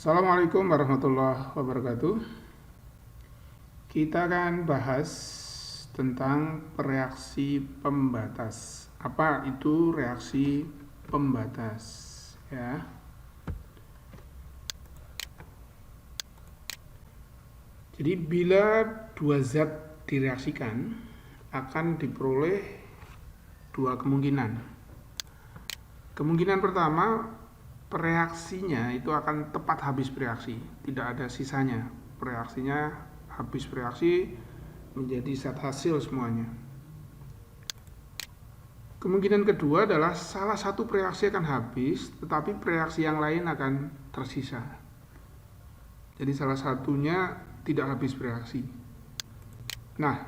Assalamualaikum warahmatullahi wabarakatuh. Kita akan bahas tentang reaksi pembatas. Apa itu reaksi pembatas? Ya. Jadi bila dua zat direaksikan akan diperoleh dua kemungkinan. Kemungkinan pertama, reaksinya itu akan tepat habis bereaksi, tidak ada sisanya. Reaksinya habis bereaksi menjadi zat hasil semuanya. Kemungkinan kedua adalah salah satu reaksi akan habis, tetapi reaksi yang lain akan tersisa. Jadi salah satunya tidak habis bereaksi. Nah,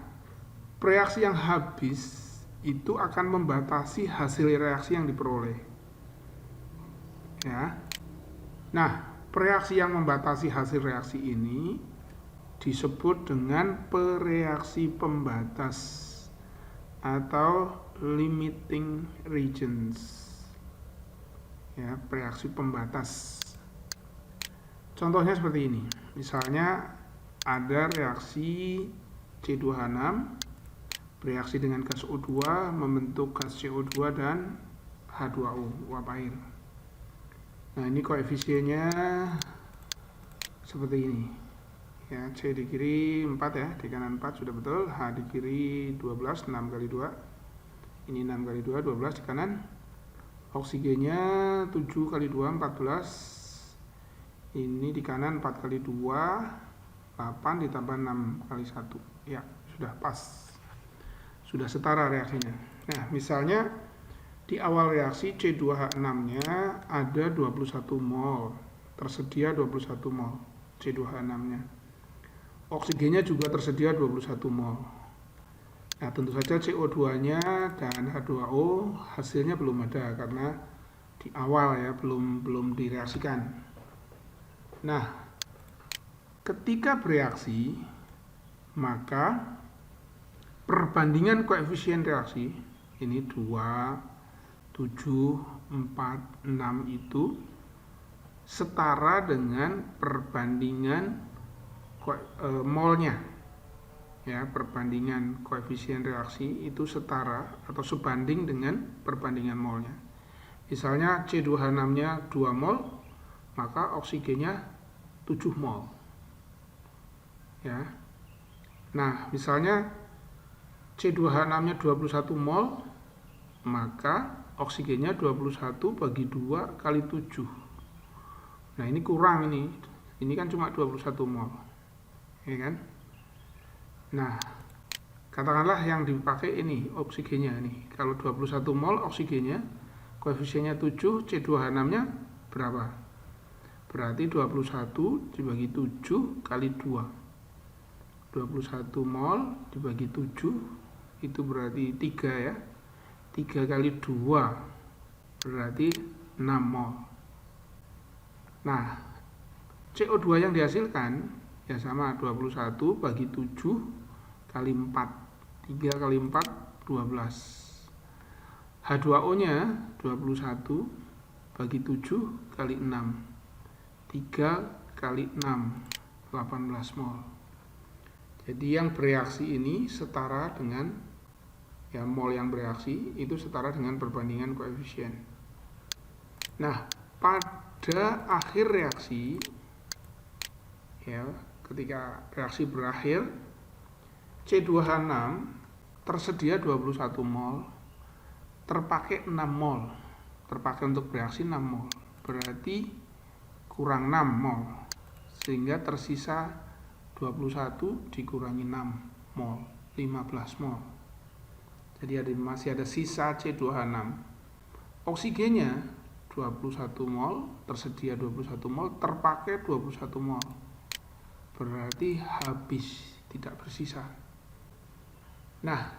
reaksi yang habis itu akan membatasi hasil reaksi yang diperoleh. Ya. Nah, reaksi yang membatasi hasil reaksi ini disebut dengan pereaksi pembatas atau limiting regions. Ya, reaksi pembatas. Contohnya seperti ini. Misalnya ada reaksi C2H6 bereaksi dengan gas O2 membentuk gas CO2 dan H2O, uap air. Nah, ini koefisiennya seperti ini. Ya, C di kiri 4 ya, di kanan 4 sudah betul. H di kiri 12, 6 kali 2. Ini 6 kali 2, 12 di kanan. Oksigennya 7 kali 2, 14. Ini di kanan 4 kali 2, 8 ditambah 6 kali 1. Ya, sudah pas. Sudah setara reaksinya. Nah, misalnya di awal reaksi C2H6-nya ada 21 mol, tersedia 21 mol C2H6-nya. Oksigennya juga tersedia 21 mol. Nah, tentu saja CO2-nya dan H2O hasilnya belum ada karena di awal ya, belum direaksikan. Nah, ketika bereaksi, maka perbandingan koefisien reaksi ini 2, 7, 4, 6 itu setara dengan perbandingan molnya. Ya, perbandingan koefisien reaksi itu setara atau sebanding dengan perbandingan molnya. Misalnya C2H6-nya 2 mol, maka oksigennya 7 mol. Ya. Nah, misalnya C2H6-nya 21 mol, maka oksigennya 21 bagi 2 kali 7. Nah, ini kurang ini. Ini kan cuma 21 mol. Ya kan? Nah, katakanlah yang dipakai ini oksigennya nih. Kalau 21 mol oksigennya, koefisiennya 7, C2H6-nya berapa? Berarti 21 dibagi 7 kali 2. 21 mol dibagi 7 itu berarti 3 ya. 3 kali 2 berarti 6 mol. Nah, CO2 yang dihasilkan ya sama 21 bagi 7 kali 4. 3 kali 4 12. H2O-nya 21 bagi 7 kali 6. 3 kali 6 18 mol. Jadi yang bereaksi ini setara dengan ya, mol yang bereaksi itu setara dengan perbandingan koefisien. Nah, pada akhir reaksi ya, ketika reaksi berakhir C2H6 tersedia 21 mol, terpakai 6 mol. Terpakai untuk bereaksi 6 mol. Berarti kurang 6 mol. Sehingga tersisa 21 dikurangi 6 mol, 15 mol. Jadi masih ada sisa C2H6. Oksigennya 21 mol, tersedia 21 mol, terpakai 21 mol. Berarti habis, tidak bersisa. Nah,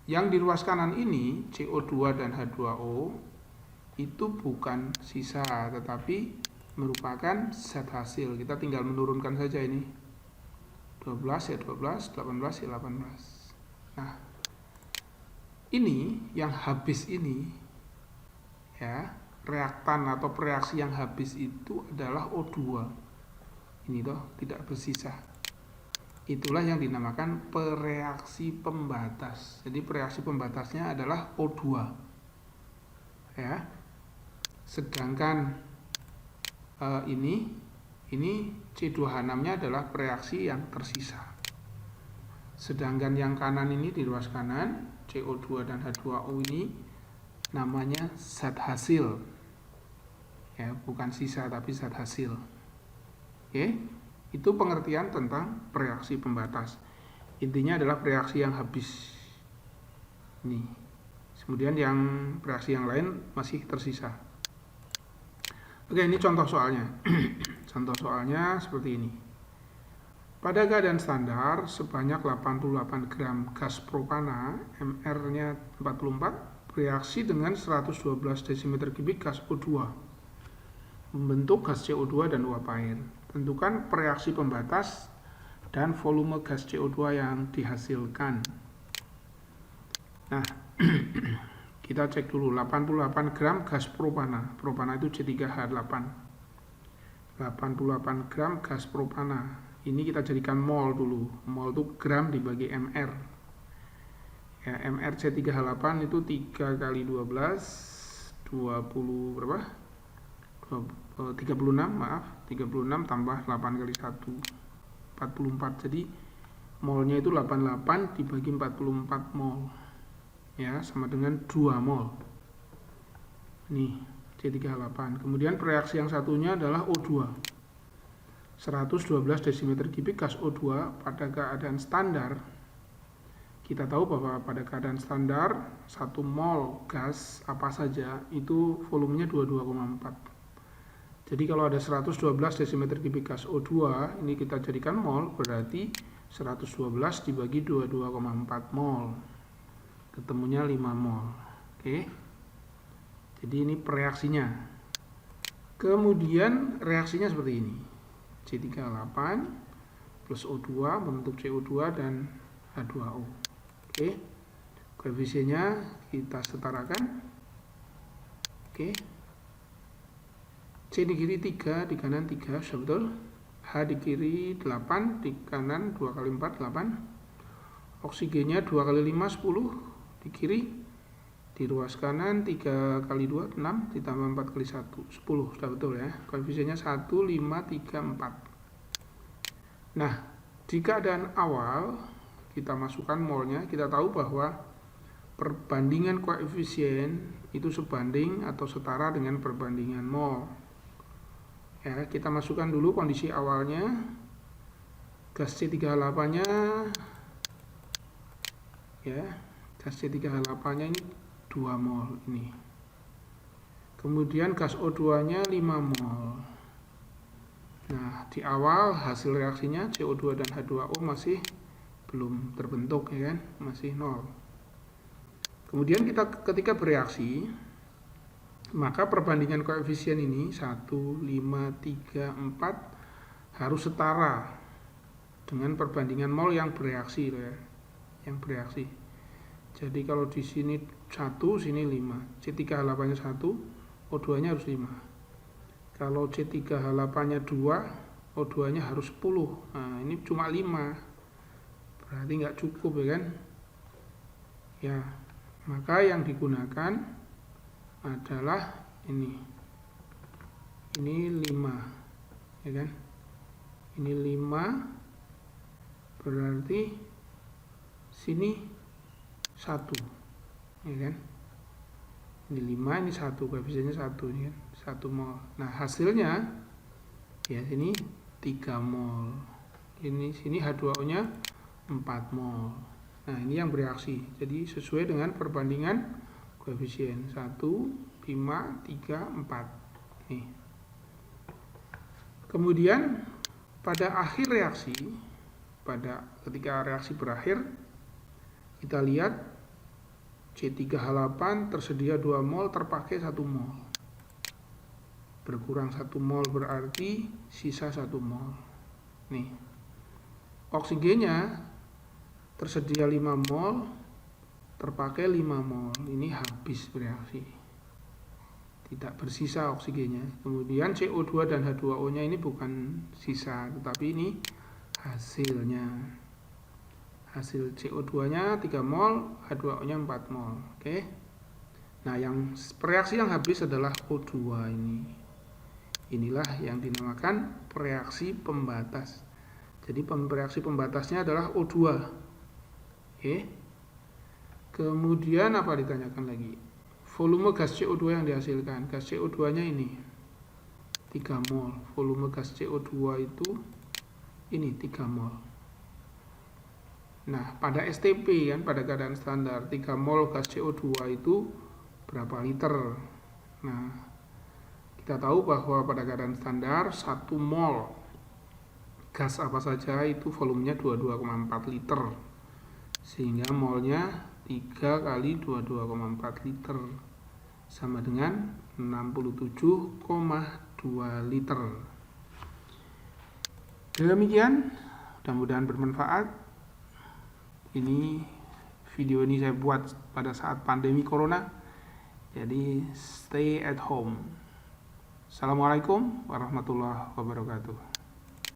yang di ruas kanan ini CO2 dan H2O itu bukan sisa, tetapi merupakan zat hasil. Kita tinggal menurunkan saja ini. 12 ya 12, 18 ya 18. Nah, ini yang habis ini ya, reaktan atau reaksi yang habis itu adalah O2. ini toh tidak bersisa. Itulah yang dinamakan pereaksi pembatas. Jadi pereaksi pembatasnya adalah O2 ya. Sedangkan ini C2H6-nya adalah pereaksi yang tersisa. Sedangkan yang kanan ini di ruas kanan CO2 dan H2O ini namanya zat hasil ya, bukan sisa tapi zat hasil. Oke, itu pengertian tentang reaksi pembatas. Intinya adalah reaksi yang habis ini, kemudian yang reaksi yang lain masih tersisa. Oke, ini contoh soalnya. Contoh soalnya seperti ini. Pada keadaan standar sebanyak 88 gram gas propana, MR-nya 44, bereaksi dengan 112 desimeter kubik gas O2, membentuk gas CO2 dan uap air. Tentukan pereaksi pembatas dan volume gas CO2 yang dihasilkan. Nah, kita cek dulu 88 gram gas propana. Propana itu C3H8. 88 gram gas propana. Ini kita jadikan mol dulu. Mol itu gram dibagi MR. Ya, MR C3H8 itu 3 kali 12 20 berapa? 36 maaf, 36 tambah 8 kali 1 44. Jadi molnya itu 88 dibagi 44 mol. Ya, sama dengan 2 mol. Nih, C3H8. Kemudian reaksi yang satunya adalah O2. 112 desimeter kubik gas O2 pada keadaan standar. Kita tahu bahwa pada keadaan standar 1 mol gas apa saja itu volumenya 22,4. Jadi kalau ada 112 desimeter kubik gas O2, ini kita jadikan mol, berarti 112 dibagi 22,4 mol. Ketemunya 5 mol. Oke. Jadi ini reaksinya. Kemudian reaksinya seperti ini. C3H8 plus O2 membentuk CO2 dan H2O. Oke. Koefisiennya kita setarakan. Oke. C di kiri 3, di kanan 3, sudah betul. H di kiri 8, di kanan 2 kali 4, 8. Oksigennya 2 kali 5, 10, di kiri. Di ruas kanan 3 kali 2, 6, ditambah 4 kali 1, 10, sudah betul ya. Koefisiennya 1, 5, 3, 4. Nah, di keadaan awal, kita masukkan molnya, kita tahu bahwa perbandingan koefisien itu sebanding atau setara dengan perbandingan mol. Ya, kita masukkan dulu kondisi awalnya. Gas C3H8-nya ya, gas C3H8-nya ini 2 mol ini. Kemudian gas O2-nya 5 mol. Nah, di awal hasil reaksinya CO2 dan H2O masih belum terbentuk ya kan, masih 0. Kemudian kita ketika bereaksi, maka perbandingan koefisien ini 1, 5, 3, 4 harus setara dengan perbandingan mol yang bereaksi ya. Yang bereaksi. Jadi kalau di sini 1, sini 5. C3H8-nya 1, O2-nya harus 5. Kalau C3H8-nya 2, O2-nya harus 10. Nah, ini cuma 5. Berarti nggak cukup ya kan? Ya, maka yang digunakan adalah ini 5 ya kan, ini 5 berarti sini 1 ya kan, ini 5 ini 1, koefisiennya 1 ini kan, 1 mol. Nah hasilnya ya sini 3 mol, ini sini H2O nya 4 mol. Nah ini yang bereaksi, jadi sesuai dengan perbandingan koefisien 1, 5, 3, 4 nih. Kemudian pada akhir reaksi, ketika reaksi berakhir, kita lihat C3H8 tersedia 2 mol, terpakai 1 mol. Berkurang 1 mol berarti sisa 1 mol. Nih. Oksigennya tersedia 5 mol, terpakai 5 mol. Ini habis bereaksi. tidak bersisa oksigennya. Kemudian CO2 dan H2O nya ini bukan sisa, tetapi ini hasilnya. Hasil CO2 nya 3 mol, H2O nya 4 mol. Oke. Nah, yang reaksi yang habis adalah O2 ini. Inilah yang dinamakan reaksi pembatas. Jadi reaksi pembatasnya adalah O2. Oke. Kemudian apa ditanyakan lagi? Volume gas CO2 yang dihasilkan. Gas CO2 nya ini 3 mol. Volume gas CO2 itu ini 3 mol. Nah, pada STP kan, pada keadaan standar 3 mol gas CO2 itu berapa liter? Nah, kita tahu bahwa pada keadaan standar 1 mol gas apa saja itu volumenya 22,4 liter. Sehingga molnya 3 kali 22,4 liter sama dengan 67,2 liter. Demikian, mudah-mudahan bermanfaat. Ini video ini saya buat pada saat pandemi corona. Jadi stay at home. Assalamualaikum warahmatullahi wabarakatuh.